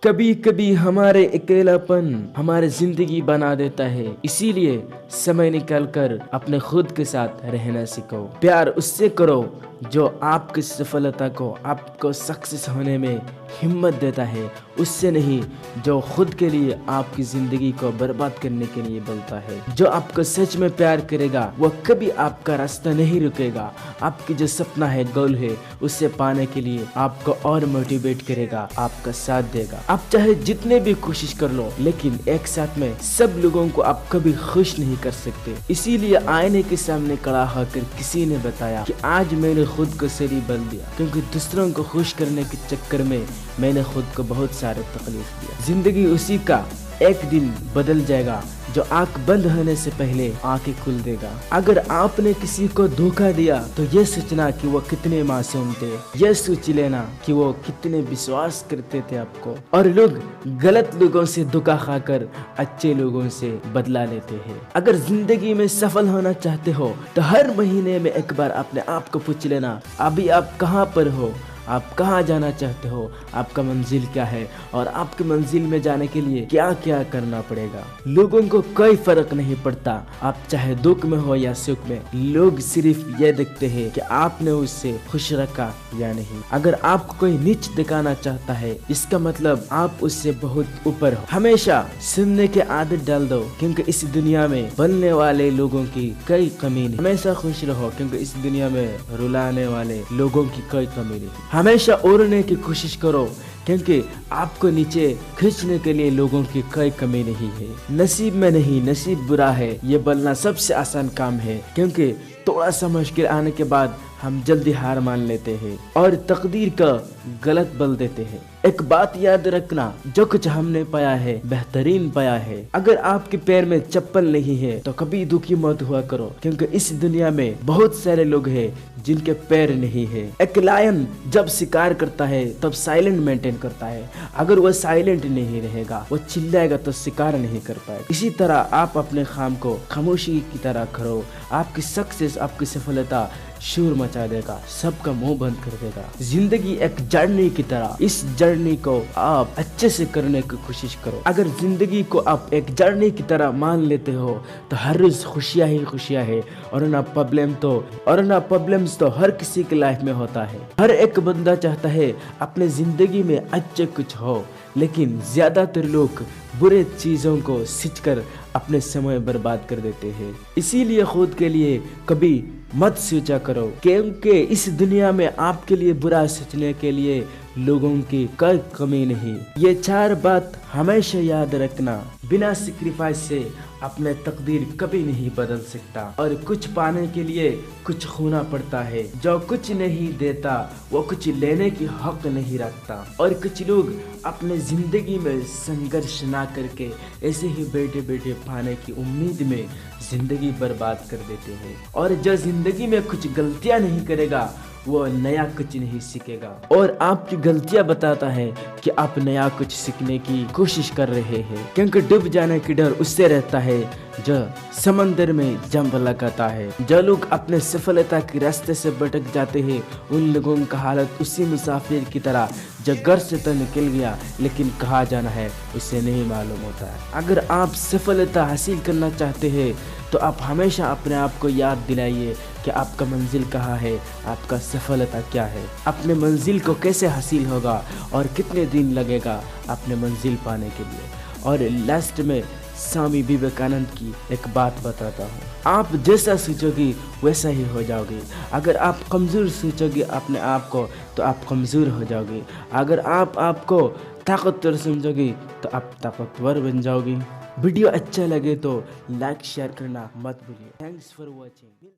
कभी कभी हमारे अकेलापन हमारी जिंदगी बना देता है, इसीलिए समय निकाल कर अपने खुद के साथ रहना सीखो। प्यार उससे करो जो आपकी सफलता को, आपको सक्सेस होने में हिम्मत देता है, उससे नहीं जो खुद के लिए आपकी जिंदगी को बर्बाद करने के लिए बोलता है। जो आपको सच में प्यार करेगा वो कभी आपका रास्ता नहीं रुकेगा। आपकी जो सपना है, गोल है, उससे पाने के लिए आपको और मोटिवेट करेगा, आपका साथ देगा। आप चाहे जितने भी कोशिश कर लो, लेकिन एक साथ में सब लोगों को आप कभी खुश नहीं कर सकते। इसीलिए आईने के सामने खड़ा होकर किसी ने बताया कि आज मैंने खुद को सही बदल दिया, क्योंकि दूसरों को खुश करने के चक्कर में मैंने खुद को बहुत सारे तकलीफ दिया। जिंदगी उसी का एक दिन बदल जाएगा जो आंख बंद होने से पहले आंखें खुल देगा। अगर आपने किसी को धोखा दिया तो ये सोचना कि वो कितने मासूम थे, ये सोच लेना कि वो कितने विश्वास करते थे आपको। और लोग गलत लोगों से धोखा खाकर अच्छे लोगों से बदला लेते हैं। अगर जिंदगी में सफल होना चाहते हो तो हर महीने में एक बार अपने आप को पूछ लेना, अभी आप कहाँ पर हो, आप कहाँ जाना चाहते हो, आपका मंजिल क्या है और आपकी मंजिल में जाने के लिए क्या क्या करना पड़ेगा। लोगों को कोई फर्क नहीं पड़ता, आप चाहे दुख में हो या सुख में, लोग सिर्फ ये देखते हैं कि आपने उससे खुश रखा या नहीं। अगर आपको कोई नीच दिखाना चाहता है, इसका मतलब आप उससे बहुत ऊपर हो। हमेशा सुनने की आदत डाल दो, क्योंकि इस दुनिया में बनने वाले लोगों की कोई कमी नहीं। हमेशा खुश रहो, क्योंकि इस दुनिया में रुलाने वाले लोगों की कोई कमी नहीं। हमेशा उड़ने की कोशिश करो, क्योंकि आपको नीचे खींचने के लिए लोगों की कोई कमी नहीं है। नसीब में नहीं, नसीब बुरा है, ये बोलना सबसे आसान काम है, क्योंकि थोड़ा सा मुश्किल आने के बाद हम जल्दी हार मान लेते हैं और तकदीर का गलत बोल देते हैं। एक बात याद रखना, जो कुछ हमने पाया है बेहतरीन पाया है। अगर आपके पैर में चप्पल नहीं है तो कभी दुखी मत हुआ करो, क्योंकि इस दुनिया में बहुत सारे लोग हैं जिनके पैर नहीं है। एक लायन जब शिकार करता है तब साइलेंट मेंटेन करता है। अगर वो साइलेंट नहीं रहेगा, वो चिल्लाएगा तो शिकार नहीं कर पाएगा। इसी तरह आप अपने काम को खामोशी की तरह करो। आपकी सक्सेस, आपकी सफलता शोर मचा देगा, सबका मुंह बंद कर देगा। जिंदगी एक जर्नी की तरह, इस जर्नी को आप अच्छे से करने की कोशिश करो। अगर जिंदगी को आप एक जर्नी की तरह मान लेते हो तो हर रोज खुशियां ही खुशियां है, और ना प्रॉब्लम्स तो हर किसी की लाइफ में होता है। हर एक बंदा चाहता है अपने जिंदगी में अच्छे कुछ हो, लेकिन ज्यादातर लोग बुरे चीजों को सींचकर अपने समय बर्बाद कर देते हैं। इसीलिए खुद के लिए कभी मत सोचा करो, क्योंकि इस दुनिया में आपके लिए बुरा सोचने के लिए लोगों की कोई कमी नहीं। ये 4 बात हमेशा याद रखना, बिना सेक्रीफाइस से अपने तकदीर कभी नहीं बदल सकता, और कुछ पाने के लिए कुछ खोना पड़ता है। जो कुछ नहीं देता वो कुछ लेने की हक नहीं रखता। और कुछ लोग अपने जिंदगी में संघर्ष ना करके ऐसे ही बैठे बैठे पाने की उम्मीद में जिंदगी बर्बाद कर देते हैं। और जो जिंदगी में कुछ गलतियां नहीं करेगा वो नया कुछ नहीं सीखेगा, और आपकी गलतियां बताता है कि आप नया कुछ सीखने की कोशिश कर रहे हैं। क्योंकि डूब जाने की डर उससे रहता है जो समंदर में जंप लगाता है। जो लोग अपने सफलता के रास्ते से भटक जाते हैं, उन लोगों का हालत उसी मुसाफिर की तरह जो घर से तो निकल गया लेकिन कहाँ जाना है उसे नहीं मालूम होता है। अगर आप सफलता हासिल करना चाहते हैं तो आप हमेशा अपने आप को याद दिलाइए कि आपका मंजिल कहाँ है, आपका सफलता क्या है, अपने मंजिल को कैसे हासिल होगा और कितने दिन लगेगा अपने मंजिल पाने के लिए। और लास्ट में स्वामी विवेकानंद की एक बात बताता हूँ, आप जैसा सोचोगे वैसा ही हो जाओगे। अगर आप कमज़ोर सोचोगे अपने आप को तो आप कमज़ोर हो जाओगे। अगर आप आपको ताकतवर समझोगे तो आप ताकतवर बन जाओगे। वीडियो अच्छा लगे तो लाइक शेयर करना मत भूलिए। Thanks for watching.